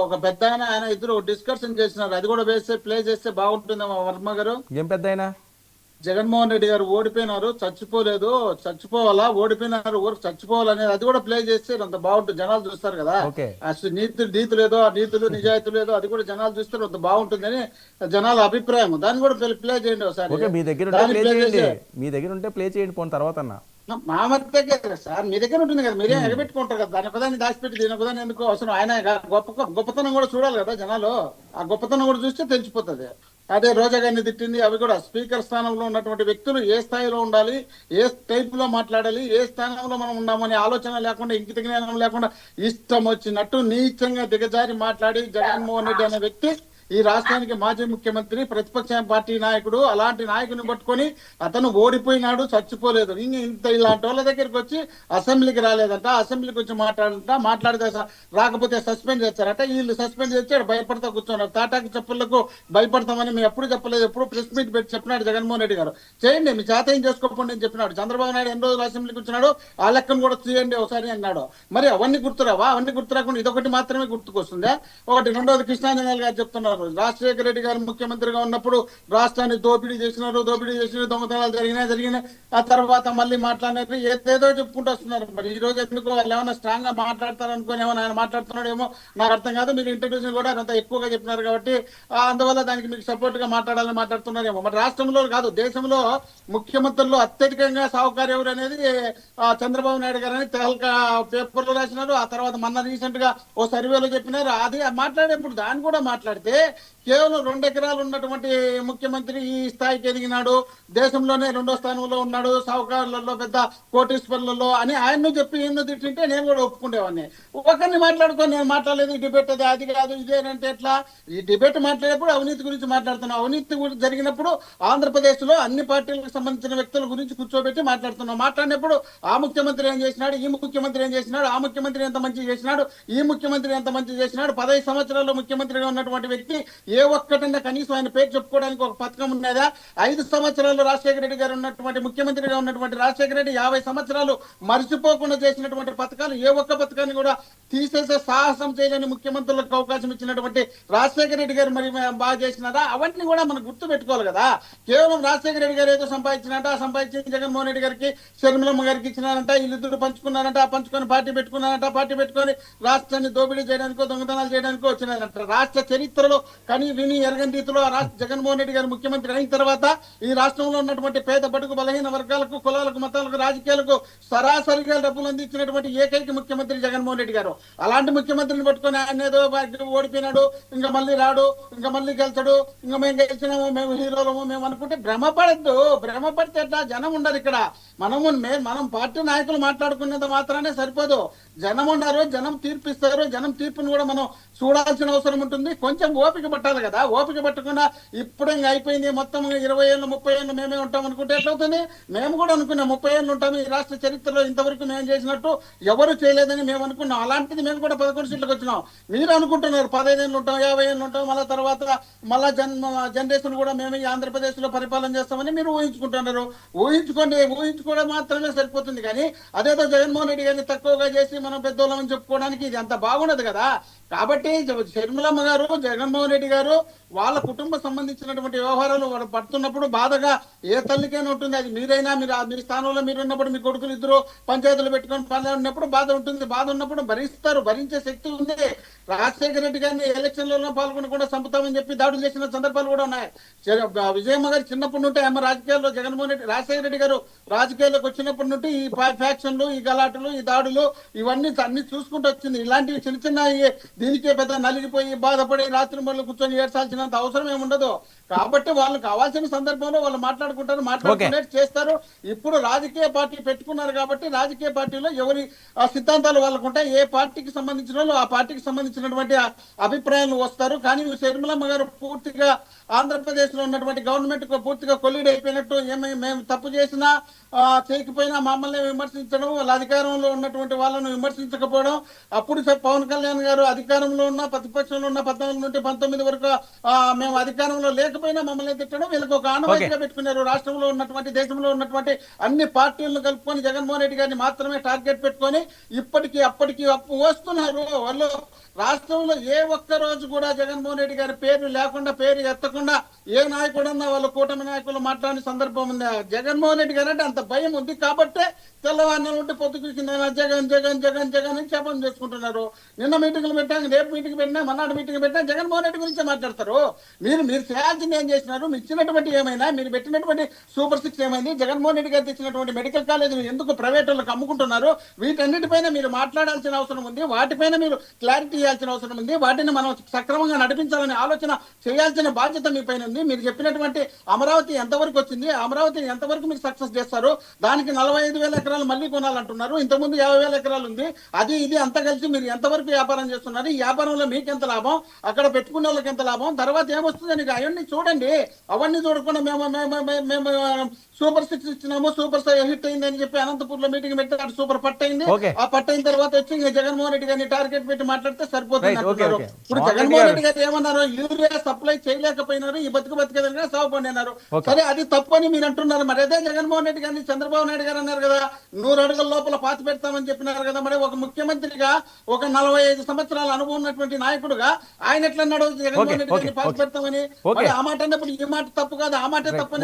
ఒక పెద్ద ఆయన ఇద్దరు డిస్కషన్ చేసినారు. అది కూడా ప్లే చేస్తే బాగుంటుందేమో వర్మ గారు. ఏం పెద్దాయన? జగన్మోహన్ రెడ్డి గారు ఓడిపోయినారు, చచ్చిపోలేదు, చచ్చిపోవాలా, ఓడిపోయినారు, ఊరికి చచ్చిపోవాలనేది అది కూడా ప్లే చేస్తే అంత బాగుంటుంది. జనాలు చూస్తారు కదా. ఓకే. అసలు నీతులు ఏదో, ఆ నీతులు నిజాయితీలు ఏదో అది కూడా జనాలు చూస్తే అంత బాగుంటుందని జనాల అభిప్రాయం. దాన్ని కూడా ప్లే చేయండి ఒకసారి. ఓకే, మీ దగ్గర ఉంటే దాన్ని ప్లే ప్లే చేయండి. చేసి మీ దగ్గర ఉంటే ప్లే చేయండి పోయిన తర్వాత అన్న. మా మధ్య సార్ మీ దగ్గర ఉంటుంది కదా, మీరేం ఎగబెట్టుకుంటారు కదా. దాని ఒకదాన్ని దాచిపెట్టి దీని ఒకదాన్ని ఎందుకు అవసరం? ఆయన గొప్పతనం కూడా చూడాలి కదా జనాలు. ఆ గొప్పతనం కూడా చూస్తే తెలిసిపోతుంది. అదే రోజా గారిని తిట్టింది, అవి కూడా స్పీకర్ స్థానంలో ఉన్నటువంటి వ్యక్తులు ఏ స్థాయిలో ఉండాలి, ఏ టైప్ లో మాట్లాడాలి, ఏ స్థానంలో మనం ఉన్నామనే ఆలోచన లేకుండా, ఇంకిత జ్ఞానం లేకుండా ఇష్టం వచ్చినట్టు నీచంగా దిగజారి మాట్లాడి జగన్మోహన్ రెడ్డి అనే వ్యక్తి ఈ రాష్ట్రానికి మాజీ ముఖ్యమంత్రి, ప్రతిపక్ష పార్టీ నాయకుడు. అలాంటి నాయకుని పట్టుకొని అతను ఓడిపోయినాడు, చచ్చిపోలేదు. ఇంత ఇలాంటి వాళ్ళ దగ్గరికి వచ్చి అసెంబ్లీకి రాలేదంట, అసెంబ్లీకి వచ్చి మాట్లాడితే రాకపోతే సస్పెండ్ చేస్తారట. వీళ్ళు సస్పెండ్ చేసి భయపడతా కూర్చున్నారు. తాటాకి చెప్పులకు భయపడతామని మేము ఎప్పుడు చెప్పలేదు. ఎప్పుడు ప్రెస్ మీట్ పెట్టి చెప్పినాడు జగన్మోహన్ రెడ్డి గారు. చేయండి, మీ చేత ఏం చేసుకోకండి అని చెప్పినాడు. చంద్రబాబు నాయుడు ఎన్ని రోజులు అసెంబ్లీకి వచ్చినాడు, ఆ లెక్కను కూడా తీయండి ఒకసారి అన్నాడు. మరి అవన్నీ గుర్తురావా? అవన్నీ గుర్తురాకుండా ఇదొకటి మాత్రమే గుర్తుకొస్తుందా? ఒకటి. రెండోది, కృష్ణాంజనేయులు గారు చెప్తున్నారు, రాజశేఖర రెడ్డి గారు ముఖ్యమంత్రిగా ఉన్నప్పుడు రాష్ట్రాన్ని దోపిడీ చేసిన దొంగతనాలు జరిగినాయి. ఆ తర్వాత మళ్ళీ మాట్లాడినట్టు ఏదేదో చెప్పుకుంటూ వస్తున్నారు. మరి ఈ రోజు ఎందుకు వాళ్ళు ఏమైనా స్ట్రాంగ్ గా మాట్లాడతారనుకుని ఏమైనా ఆయన మాట్లాడుతున్నాడు ఏమో నాకు అర్థం కాదు. మీరు ఇంట్రడ్యూషన్ కూడా అంత ఎక్కువగా చెప్పినారు కాబట్టి అందువల్ల దానికి మీకు సపోర్ట్ గా మాట్లాడాలని మాట్లాడుతున్నారేమో. మరి రాష్ట్రంలో కాదు, దేశంలో ముఖ్యమంత్రులు అత్యధికంగా సాహుకారు ఎవరు అనేది చంద్రబాబు నాయుడు గారు అని తెహల్కా పేపర్లో రాసినారు. ఆ తర్వాత మొన్న రీసెంట్ గా ఓ సర్వేలో చెప్పినారు. అది మాట్లాడేప్పుడు దాన్ని కూడా మాట్లాడితే కేవలం 2 ఎకరాలు ఉన్నటువంటి ముఖ్యమంత్రి ఈ స్థాయికి ఎదిగినాడు, దేశంలోనే 2వ స్థానంలో ఉన్నాడు, సాహుకారులలో పెద్ద కోటీశ్వర్లలో అని ఆయన్ను చెప్పి ఎన్నో తిట్టింటే నేను కూడా ఒప్పుకునేవాడిని. ఒకరిని మాట్లాడుకొని నేను మాట్లాడలేదు, ఈ డిబేట్ అది కాదు ఇదేనంటే ఎట్లా? ఈ డిబేట్ మాట్లాడేప్పుడు అవినీతి గురించి మాట్లాడుతున్నాం. అవినీతి గురించి జరిగినప్పుడు ఆంధ్రప్రదేశ్ లో అన్ని పార్టీలకు సంబంధించిన వ్యక్తుల గురించి కూర్చోబెట్టి మాట్లాడుతున్నాం. మాట్లాడినప్పుడు ఆ ముఖ్యమంత్రి ఏం చేసినాడు, ఈ ముఖ్యమంత్రి ఏం చేసినాడు, ఆ ముఖ్యమంత్రి ఎంత మంచి చేసినాడు, ఈ ముఖ్యమంత్రి ఎంత మంచి చేసినాడు, 15 సంవత్సరాల్లో ముఖ్యమంత్రిగా ఉన్నటువంటి వ్యక్తి ఏ ఒక్కటన్నా కనీసం ఆయన పేరు చెప్పుకోవడానికి ఒక పథకం ఉన్నదా? 5 సంవత్సరాలు రాజశేఖర రెడ్డి గారు ఉన్నటువంటి ముఖ్యమంత్రిగా ఉన్నటువంటి రాజశేఖర రెడ్డి 50 సంవత్సరాలు మర్చిపోకుండా చేసినటువంటి పథకాలు ఏ ఒక్క పథకాన్ని కూడా తీసేసే సాహసం చేయలేని ముఖ్యమంత్రులకు అవకాశం ఇచ్చినటువంటి రాజశేఖర రెడ్డి గారు మరి బాగా చేసినారా? అవన్నీ కూడా మనం గుర్తు పెట్టుకోవాలి కదా. కేవలం రాజశేఖర రెడ్డి గారు ఏదో సంపాదించినట్ట, సంపాదించి జగన్మోహన్ రెడ్డి గారికి, షర్మిలమ్మ గారికి ఇచ్చినారంట, వీళ్ళిద్దరు పంచుకున్నారంట, పంచుకొని పార్టీ పెట్టుకున్నారంట, పార్టీ పెట్టుకొని రాష్ట్రాన్ని దోపిడీ చేయడానికో దొంగతనాలు చేయడానికో వచ్చినారంట. రాష్ట్ర చరిత్రలో కానీ విని ఎరగని రీతిలో జగన్మోహన్ రెడ్డి గారు ముఖ్యమంత్రి అయిన తర్వాత ఈ రాష్ట్రంలో ఉన్నటువంటి పేద బడుగు బలహీన వర్గాలకు, కులాలకు, మతాలకు, రాజకీయాలకు సరాసరిగా డబ్బులు అందించినటువంటి ఏకైక ముఖ్యమంత్రి జగన్మోహన్ రెడ్డి గారు. అలాంటి ముఖ్యమంత్రిని పట్టుకొని ఆయన ఏదో ఓడిపోయినాడు, ఇంకా మళ్ళీ రాడు, ఇంకా మళ్ళీ గెలిచాడు, ఇంకా మేము గెలిచినాము, మేము హీరోలము మేము అనుకుంటే భ్రమపడద్దు. భ్రమపడితే ఎట్లా? జనం ఉండరు ఇక్కడ. మనం పార్టీ నాయకులు మాట్లాడుకునేంత మాత్రానే సరిపోదు. జనం ఉన్నారు, జనం తీర్పిస్తారు. జనం తీర్పును కూడా మనం చూడాల్సిన అవసరం ఉంటుంది. కొంచెం ఓపిక పట్టాలి కదా. ఓపిక పట్టకుండా ఇప్పుడు ఇంకా అయిపోయింది మొత్తం 20 ఏళ్ళు 30 ఏళ్ళు మేమే ఉంటాం అనుకుంటే ఎట్లవుతుంది? మేము కూడా అనుకున్నాం 30 ఏళ్ళు ఉంటాం, ఈ రాష్ట్ర చరిత్రలో ఇంతవరకు మేము చేసినట్టు ఎవరు చేయలేదని మేము అనుకున్నాం. అలాంటిది మేము కూడా 11 సీట్లకు వచ్చినాం. మీరు అనుకుంటున్నారు 15 ఏళ్ళు ఉంటాం, 50 ఏళ్ళు ఉంటాం, మళ్ళీ తర్వాత మళ్ళా జనరేషన్ కూడా మేము ఈ ఆంధ్రప్రదేశ్ లో పరిపాలన చేస్తామని మీరు ఊహించుకుంటున్నారు. ఊహించుకోవడం మాత్రమే సరిపోతుంది. కానీ అదేదో జగన్మోహన్ రెడ్డి గారిని తక్కువగా చేసి మనం పెద్దోళ్ళమని చెప్పుకోవడానికి ఇది అంత బాగుండదు కదా. కాబట్టి షర్మిలమ్మ గారు, జగన్మోహన్ రెడ్డి గారు వాళ్ళ కుటుంబ సంబంధించినటువంటి వ్యవహారాలు వాళ్ళు పడుతున్నప్పుడు బాధగా ఏ తల్లికైనా ఉంటుంది. అది మీరైనా, మీ స్థానంలో మీరు ఉన్నప్పుడు మీ కొడుకులు ఇద్దరు పంచాయతీలు పెట్టుకొని పని ఉన్నప్పుడు బాధ ఉంటుంది. బాధ ఉన్నప్పుడు భరిస్తారు, భరించే శక్తి ఉంది. రాజశేఖర రెడ్డి గారిని ఎలక్షన్లలో పాల్గొనకుండా చంపుతామని చెప్పి దాడులు చేసిన సందర్భాలు కూడా ఉన్నాయి. విజయమ్మ గారు చిన్నప్పటి నుండి ఆమె రాజకీయాల్లో, జగన్మోహన్ రెడ్డి రాజశేఖర రెడ్డి గారు రాజకీయాల్లోకి వచ్చినప్పటి నుండి ఈ ఫ్యాక్షన్లు, ఈ గలాటులు, ఈ దాడులు ఇవన్నీ అన్ని చూసుకుంటూ వచ్చింది. ఇలాంటివి చిన్న చిన్న దీనికే పెద్ద నలిగిపోయి బాధపడి రాత్రి మళ్ళీ కూర్చొని ఏడ్చాల్సినంత అవసరం ఏముండదు. కాబట్టి వాళ్ళు కావాల్సిన సందర్భంలో వాళ్ళు మాట్లాడుకుంటారు, మాట్లాడుకునేట్టు చేస్తారు. ఇప్పుడు రాజకీయ పార్టీ పెట్టుకున్నారు కాబట్టి రాజకీయ పార్టీలో ఎవరి సిద్ధాంతాలు వాళ్ళకు ఉంటాయి. ఏ పార్టీకి సంబంధించిన వాళ్ళు ఆ పార్టీకి సంబంధించినటువంటి అభిప్రాయాలు వస్తారు. కానీ షర్మిలమ్మ గారు పూర్తిగా ఆంధ్రప్రదేశ్ లో ఉన్నటువంటి గవర్నమెంట్ కు పూర్తిగా కొల్లీడ్ అయిపోయినట్టు, మేము తప్పు చేసినా చేయకపోయినా మమ్మల్ని విమర్శించడం, వాళ్ళ అధికారంలో ఉన్నటువంటి వాళ్ళను విమర్శించకపోవడం. అప్పుడు పవన్ కళ్యాణ్ గారు అధికారం అధికారంలో ఉన్న ప్రతిపక్షంలో ఉన్న 14 నుండి 19 వరకు మేము అధికారంలో లేకపోయినా మమ్మల్ని తిట్టడం వీళ్ళకి ఒక ఆనవాయితీగా పెట్టుకున్నారు. రాష్ట్రంలో ఉన్నటువంటి దేశంలో ఉన్నటువంటి అన్ని పార్టీలను కలుపుకొని జగన్మోహన్ రెడ్డి గారిని మాత్రమే టార్గెట్ పెట్టుకొని ఇప్పటికీ అప్పటికి అప్పు వస్తున్నారు వాళ్ళు. రాష్ట్రంలో ఏ ఒక్క రోజు కూడా జగన్మోహన్ రెడ్డి గారి పేరు లేకుండా, పేరు ఎత్తకుండా ఏ నాయకుడన్నా వాళ్ళ కూటమి నాయకులు మాట్లాడిన సందర్భం ఉంది. జగన్మోహన్ రెడ్డి గారు అంటే అంత భయం ఉంది కాబట్టే తెల్లవారిన ఉంటే పొద్దుకు జగన్ జగన్ జగన్ జగన్ అని జపం చేసుకుంటున్నారు. నిన్న మీటింగ్లు పెట్టాం, రేపు మీటింగ్ పెట్టినా, మన్నాడు మీటింగ్ పెట్టినా జగన్మోహన్ రెడ్డి గురించే మాట్లాడతారు. మీరు చేయాల్సింది ఏం చేసినారు? మీరు ఇచ్చినటువంటి ఏమైనా, మీరు పెట్టినటువంటి సూపర్ 6 ఏమైంది? జగన్మోహన్ రెడ్డి గారు తెచ్చినటువంటి మెడికల్ కాలేజీలు ఎందుకు ప్రైవేట్ వాళ్ళకి అమ్ముకుంటున్నారు? వీటన్నిటిపైన మీరు మాట్లాడాల్సిన అవసరం ఉంది. వాటిపైన మీరు క్లారిటీ ఇవ్వాల్సిన అవసరం ఉంది. వాటిని మనం సక్రమంగా నడిపించాలనే ఆలోచన చేయాల్సిన బాధ్యత మీ పైన ఉంది. మీరు చెప్పినటువంటి అమరావతి ఎంతవరకు వచ్చింది? అమరావతిని ఎంతవరకు మీరు సక్సెస్ చేస్తారు? దానికి 45,000 ఎకరాలు మళ్ళీ కొనాలంటున్నారు. ఇంతకుముందు 50,000 ఎకరాలు ఉంది. అది ఇది అంతా కలిసి మీరు ఎంతవరకు వ్యాపారం చేస్తున్నారు? ఈ వ్యాపారంలో మీకు ఎంత లాభం, అక్కడ పెట్టుకునే వాళ్ళకి ఎంత లాభం, తర్వాత ఏమొస్తుందని అవన్నీ చూడండి. అవన్నీ చూడకుండా మేము సూపర్ 6 ఇచ్చినాము, సూపర్ హిట్ అయిందని చెప్పి అనంతపూర్ లో మీటింగ్ పెడితే అటు సూపర్ పట్టయింది. ఆ పట్టయిన తర్వాత వచ్చి జగన్మోహన్ రెడ్డి గారిని టార్గెట్ పెట్టి మాట్లాడితే సరిపోతుంది అంటున్నారు. ఇప్పుడు జగన్మోహన్ రెడ్డి గారు ఏమన్నారు? యూరియా సప్లై చేయలేకపోయినారు, ఈ బతుకదనే సాగుపడి అన్నారు. సరే, అది తప్పు అని మీరు అంటున్నారు. మరి అదే జగన్మోహన్ రెడ్డి గారిని చంద్రబాబు నాయుడు గారు అన్నారు కదా, 100 అడుగుల లోపల పాతి పెడతామని చెప్పినారు కదా. మరి ఒక ముఖ్యమంత్రిగా, ఒక 45 సంవత్సరాల అనుభవం ఉన్నటువంటి నాయకుడుగా ఆయన ఎట్లా అన్నాడు జగన్మోహన్ రెడ్డి గారిని పాతి పెడతామని? ఆ మాట అన్నప్పుడు ఈ మాట తప్పు కాదు, ఆ మాట తప్పు.